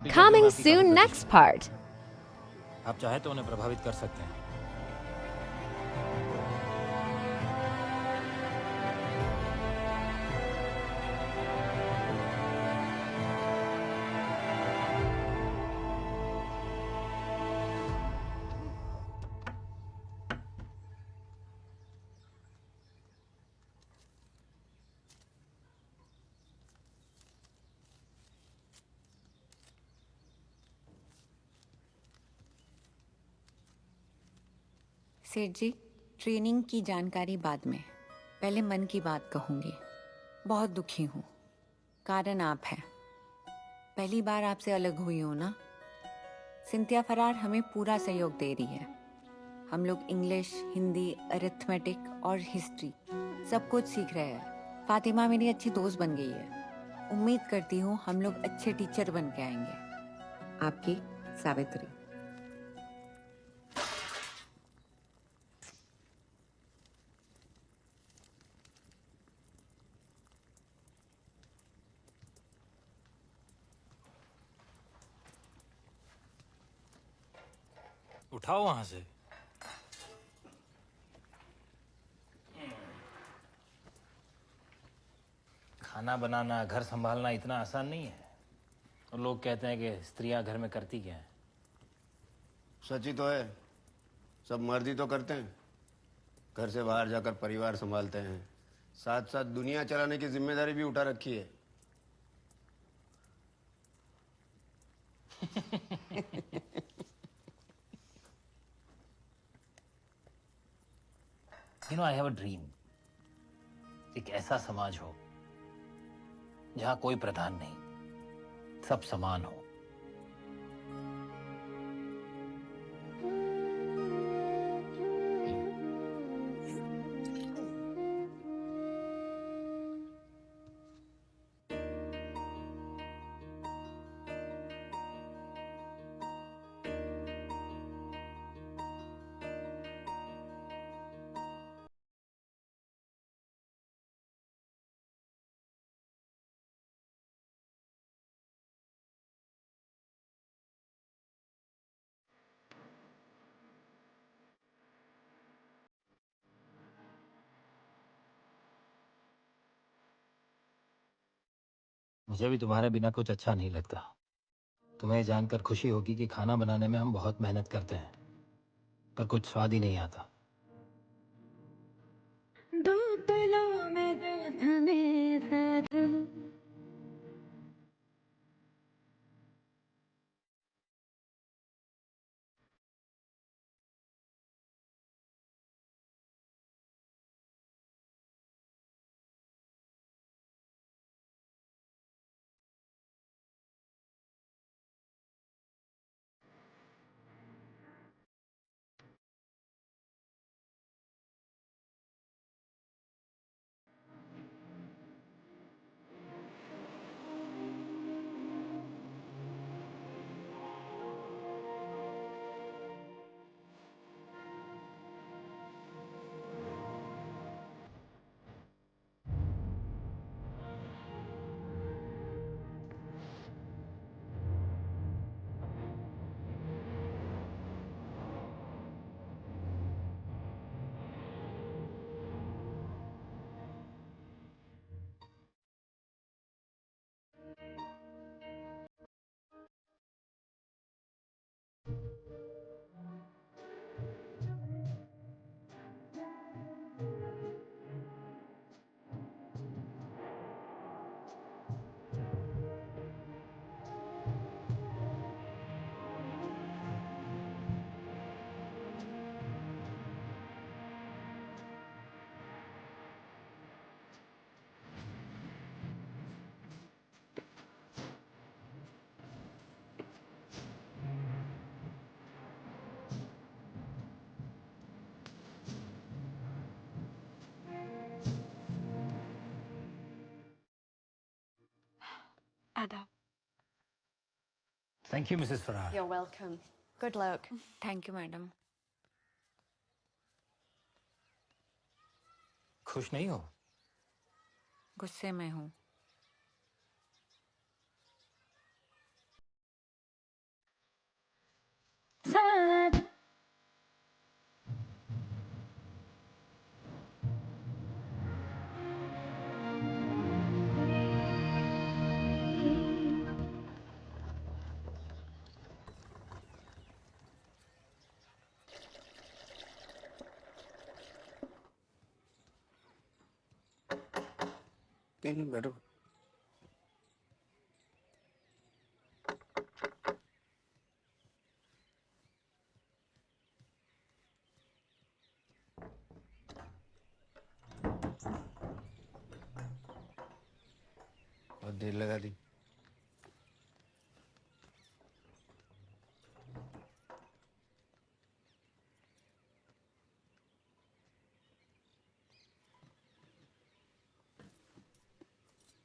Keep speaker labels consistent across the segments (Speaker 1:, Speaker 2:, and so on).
Speaker 1: आपकी गलतियों में
Speaker 2: Coming
Speaker 1: आपकी काफी
Speaker 2: soon,
Speaker 1: प्रतिशत
Speaker 2: next
Speaker 1: है।
Speaker 2: part.
Speaker 1: आप चाहे तो उन्हें प्रभावित कर सकते हैं।
Speaker 3: सेठ जी, ट्रेनिंग की जानकारी बाद में, पहले मन की बात कहूँगी। बहुत दुखी हूँ, कारण आप हैं। पहली बार आपसे अलग हुई हूँ ना। सिंथिया फरार हमें पूरा सहयोग दे रही है। हम लोग इंग्लिश, हिंदी, अरिथमेटिक और हिस्ट्री सब कुछ सीख रहे हैं। फातिमा मेरी अच्छी दोस्त बन गई है। उम्मीद करती हूँ हम लोग अच्छे टीचर बन के आएंगे। आपकी सावित्री।
Speaker 1: उठाओ वहां से। खाना बनाना, घर संभालना इतना आसान नहीं है। और लोग कहते हैं कि स्त्रियां घर में करती क्या है।
Speaker 4: सच ही तो है। सब मर्द ही तो करते हैं। घर से बाहर जाकर परिवार संभालते हैं, साथ साथ दुनिया चलाने की जिम्मेदारी भी उठा रखी है।
Speaker 1: I have a dream. एक ऐसा समाज हो जहां कोई प्रधान नहीं, सब समान हो। मुझे भी तुम्हारे बिना कुछ अच्छा नहीं लगता। तुम्हें जानकर खुशी होगी कि खाना बनाने में हम बहुत मेहनत करते हैं, पर कुछ स्वाद ही नहीं आता।
Speaker 5: दूध लो मैं दूध में साथ हूँ। आदाब।
Speaker 1: थैंक यू मिसेस फरार।
Speaker 6: You're welcome. Good luck.
Speaker 3: Thank you madam.
Speaker 1: खुश नहीं हो?
Speaker 3: गुस्से में हूँ।
Speaker 4: नहीं बैठो। बहुत देर लगा दी।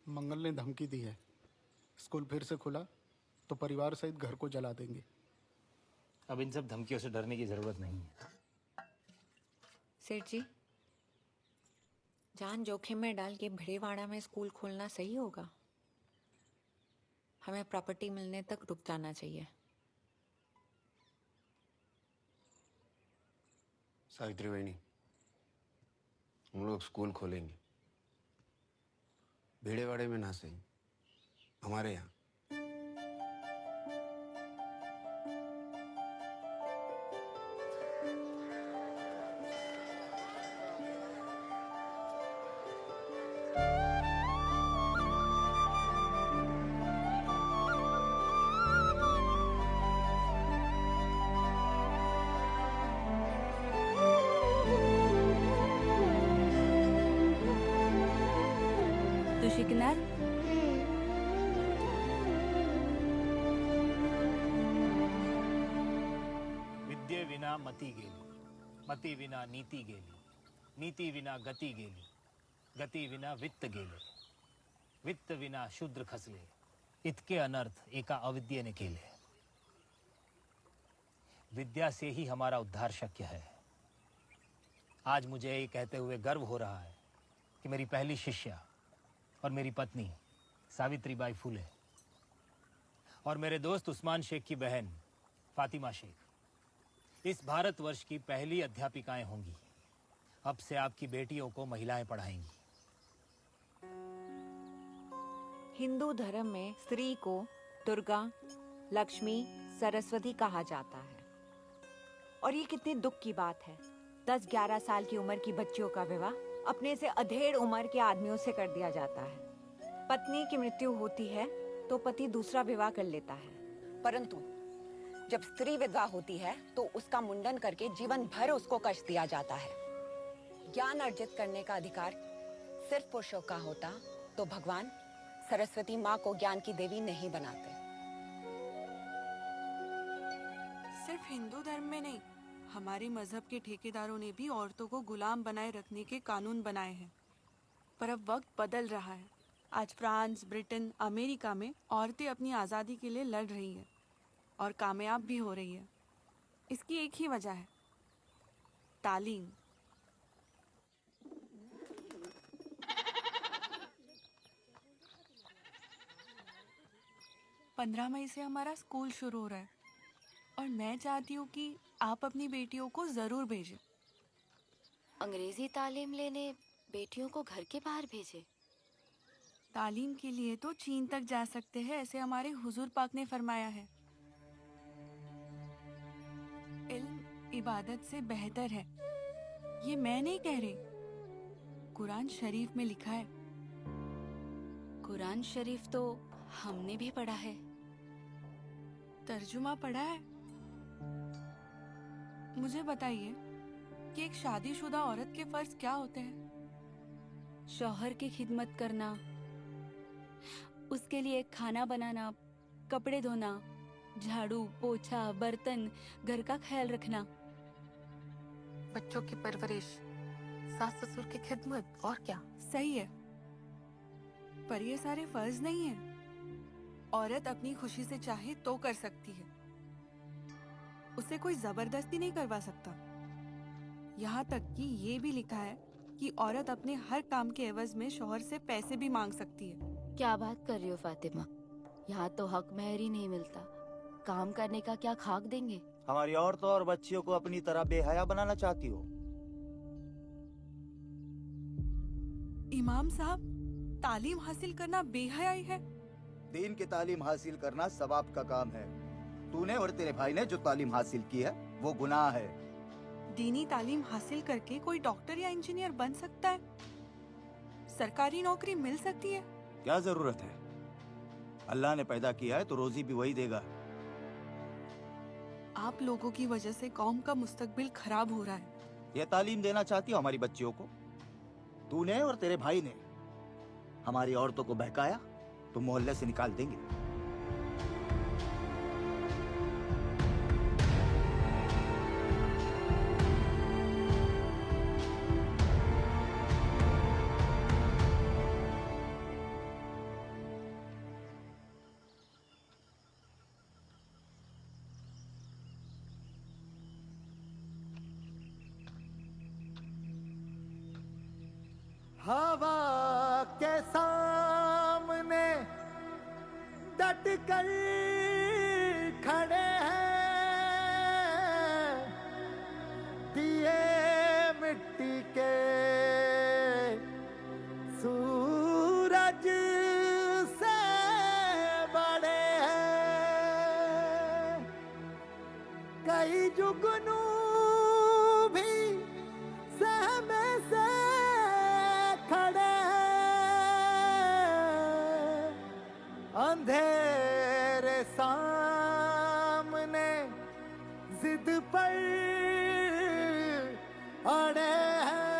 Speaker 2: मंगल ने धमकी दी है, स्कूल फिर से खुला तो परिवार सहित घर को जला देंगे।
Speaker 1: अब इन सब धमकियों से डरने की जरूरत नहीं है।
Speaker 3: सेठ जी, जान जोखिम में डाल के भिड़ेवाड़ा में स्कूल खोलना सही होगा? हमें प्रॉपर्टी मिलने तक रुक जाना चाहिए।
Speaker 4: सावित्री बहनी, हम लोग स्कूल खोलेंगे, भेड़ेवाड़े में ना सही, हमारे यहाँ।
Speaker 7: तू शिकणार?
Speaker 1: विद्ये विना मती गेली, मती विना नीती गेली, नीती विना गती गेली, गती विना वित्त गेले, वित्त विना शूद्र खसले, इतके अनर्थ एका अविद्येने केले। विद्या से ही हमारा उद्धार शक्य है। आज मुझे ये कहते हुए गर्व हो रहा है कि मेरी पहली शिष्या और मेरी पत्नी सावित्रीबाई फुले और मेरे दोस्त उस्मान शेख की बहन फातिमा शेख इस भारतवर्ष की पहली अध्यापिकाएं होंगी। अब से आपकी बेटियों को महिलाएं पढ़ाएंगी।
Speaker 3: हिंदू धर्म में स्त्री को दुर्गा, लक्ष्मी, सरस्वती कहा जाता है। और ये कितने दुख की बात है, 10-11 साल की उम्र की बच्चियों का विवाह अपने से अधेड़ उम्र के आदमियों से कर दिया जाता है। पत्नी की मृत्यु होती है तो पति दूसरा विवाह कर लेता है, परंतु जब स्त्री विधवा होती है तो उसका मुंडन करके जीवन भर उसको कष्ट दिया जाता है। ज्ञान अर्जित करने का अधिकार सिर्फ पुरुषों का होता तो भगवान सरस्वती माँ को ज्ञान की देवी नहीं बनाते।
Speaker 8: सिर्फ हिंदू धर्म में नहीं, हमारे मजहब के ठेकेदारों ने भी औरतों को गुलाम बनाए रखने के कानून बनाए हैं। पर अब वक्त बदल रहा है। आज फ्रांस, ब्रिटेन, अमेरिका में औरतें अपनी आज़ादी के लिए लड़ रही हैं और कामयाब भी हो रही है। इसकी एक ही वजह है, तालीम। पंद्रह मई से हमारा स्कूल शुरू हो रहा है और मैं चाहती हूँ कि आप अपनी बेटियों को ज़रूर भेजें।
Speaker 7: अंग्रेजी तालीम लेने बेटियों को घर के बाहर भेजे?
Speaker 8: तालीम के लिए तो चीन तक जा सकते हैं, ऐसे हमारे हुजूर पाक ने फरमाया है। इल्म इबादत से बेहतर है, ये मैं नहीं कह रही, कुरान शरीफ में लिखा है।
Speaker 7: कुरान शरीफ तो हमने भी पढ़ा है।
Speaker 8: तर्जुमा पढ़ा है? मुझे बताइए कि एक शादीशुदा औरत के फर्ज क्या होते हैं?
Speaker 7: शौहर की खिदमत करना, उसके लिए खाना बनाना, कपड़े धोना, झाड़ू, पोछा, बर्तन, घर का ख्याल रखना,
Speaker 8: बच्चों की परवरिश, सास ससुर की खिदमत, और क्या। सही है, पर ये सारे फर्ज नहीं है। औरत अपनी खुशी से चाहे तो कर सकती है, उसे कोई जबरदस्ती नहीं करवा सकता। यहाँ तक कि ये भी लिखा है कि औरत अपने हर काम के एवज में शौहर से पैसे भी मांग सकती है।
Speaker 7: क्या बात कर रही हो फातिमा, यहाँ तो हक महर ही नहीं मिलता। काम करने का क्या खाक देंगे?
Speaker 9: हमारी औरतों और बच्चियों को अपनी तरह बेहया बनाना चाहती हो?
Speaker 8: इमाम साहब, तालीम हासिल करना बेहयाई है।
Speaker 9: दीन की तालीम हासिल करना सवाब का काम है। तूने और तेरे भाई ने जो तालीम हासिल की है वो गुनाह है।
Speaker 8: दीनी तालीम हासिल करके कोई डॉक्टर या इंजीनियर बन सकता है, सरकारी नौकरी मिल सकती है।
Speaker 9: क्या जरूरत है? अल्लाह ने पैदा किया है तो रोजी भी वही देगा।
Speaker 8: आप लोगों की वजह से कौम का मुस्तकबिल खराब हो रहा है।
Speaker 9: ये तालीम देना चाहती हो हमारी बच्चियों को? तूने और तेरे भाई ने हमारी औरतों को बहकाया तो मोहल्ले से निकाल देंगे।
Speaker 10: हवा के सामने डट कर खड़े हैं, दिए मिट्टी के सूरज से बड़े हैं। कई जुगनू भी सहमे से खड़े हैं, अंधेरे सामने जिद पर अड़े हैं।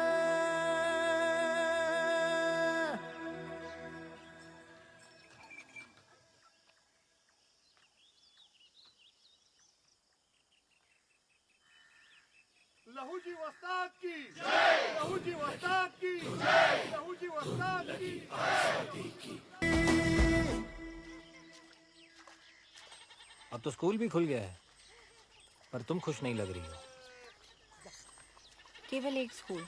Speaker 10: लहू जी वस्ताद की जय, लहू जी वस्ताद की जय, लहू जी वस्ताद की।
Speaker 1: अब तो स्कूल भी खुल गया है, पर तुम खुश नहीं लग रही हो।
Speaker 3: केवल एक स्कूल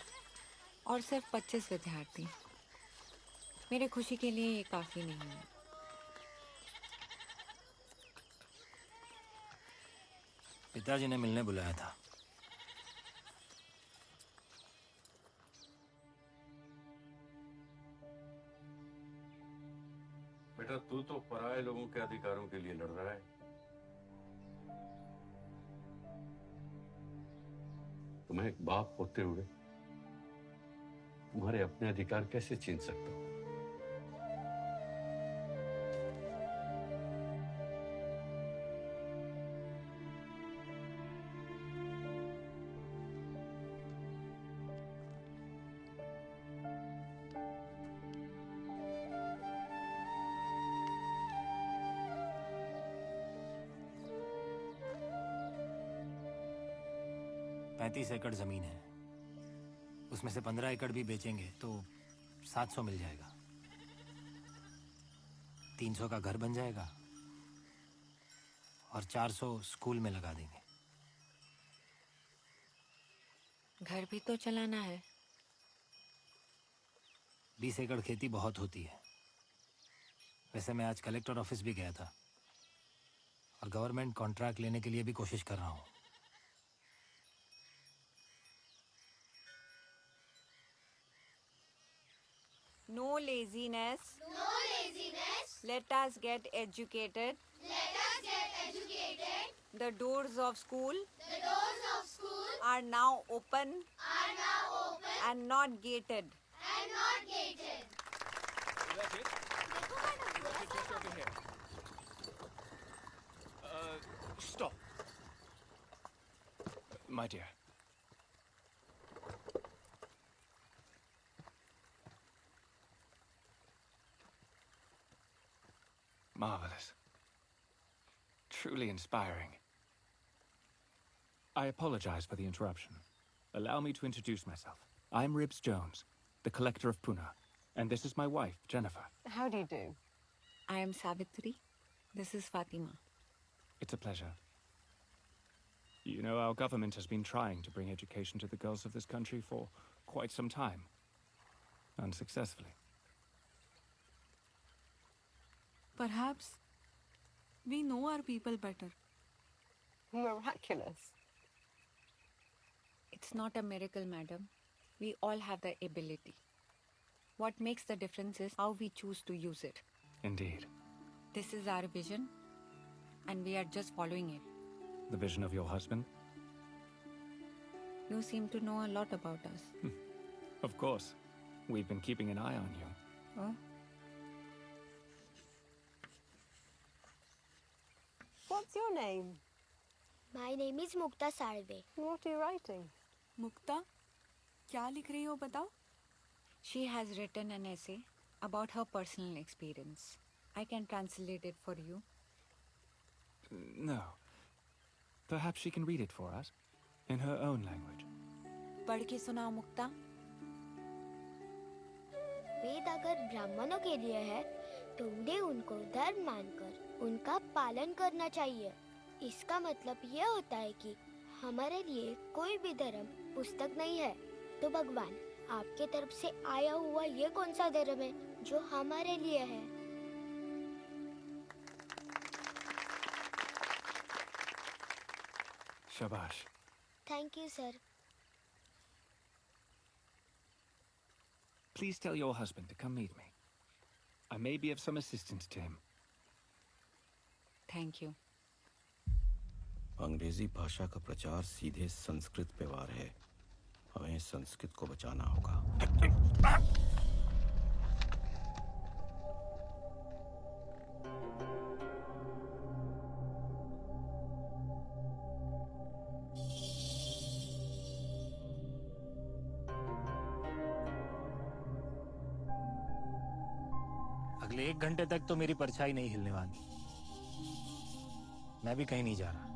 Speaker 3: और सिर्फ 25 विद्यार्थी, मेरे खुशी के लिए ये काफी नहीं है।
Speaker 1: पिताजी ने मिलने बुलाया था।
Speaker 11: बेटा, तू तो पराये लोगों के अधिकारों के लिए लड़ रहा है। तुम्हें एक बाप होते हुए तुम्हारे अपने अधिकार कैसे छीन सकता हूं?
Speaker 1: पैंतीस एकड़ जमीन है, उसमें से 15 एकड़ भी बेचेंगे तो 700 मिल जाएगा। 300 का घर बन जाएगा और 400 स्कूल में लगा देंगे।
Speaker 3: घर भी तो चलाना है।
Speaker 1: 20 एकड़ खेती बहुत होती है। वैसे मैं आज कलेक्टर ऑफिस भी गया था और गवर्नमेंट कॉन्ट्रैक्ट लेने के लिए भी कोशिश कर रहा हूँ।
Speaker 3: No laziness. No laziness. Let us get educated. Let us get educated. The doors of school. The doors of school are now open. Are now open. And not gated. And not gated.
Speaker 12: Stop. My dear. Marvelous. Truly inspiring. I apologize for the interruption. Allow me to introduce myself. I'm Ribs Jones, the collector of Pune, and this is my wife, Jennifer.
Speaker 6: How do you do?
Speaker 3: I am Savitri. This is Fatima.
Speaker 12: It's a pleasure. You know, our government has been trying to bring education to the girls of this country for quite some time. Unsuccessfully.
Speaker 8: Perhaps We know our people better.
Speaker 6: Miraculous.
Speaker 3: It's not a miracle, madam. We all have the ability. What makes the difference is how we choose to use it.
Speaker 12: Indeed.
Speaker 3: This is our vision, and we are just following it.
Speaker 12: The vision of your husband?
Speaker 3: You seem to know a lot about us.
Speaker 12: Of course. We've been keeping an eye on you.
Speaker 3: Oh?
Speaker 6: What's your name?
Speaker 5: My name is Mukta Sarve.
Speaker 6: What are you writing?
Speaker 8: मुक्ता, क्या लिख रही हो बताओ?
Speaker 3: She has written an essay about her personal experience. I can translate it for you.
Speaker 12: No. Perhaps she can read it for us, in her own language.
Speaker 3: पढ़ के सुनाओ मुक्ता.
Speaker 5: वेद अगर ब्राह्मणों के लिए है तो उन्हें उनको धर्म मानकर उनका पालन करना चाहिए. इसका मतलब यह होता है कि हमारे लिए कोई भी धर्म पुस्तक नहीं है. तो भगवान, आपके तरफ से आया हुआ ये कौन सा धर्म है जो हमारे लिए है?
Speaker 12: Shabash.
Speaker 5: Thank you sir.
Speaker 12: Please tell your husband to come meet me. I may be of some assistance to him.
Speaker 3: Thank you.
Speaker 13: अंग्रेजी भाषा का प्रचार सीधे संस्कृत पे वार है. हमें संस्कृत को बचाना होगा.
Speaker 1: अगले 1 घंटे तक तो मेरी परछाई नहीं हिलने वाली. मैं भी कहीं नहीं जा रहा.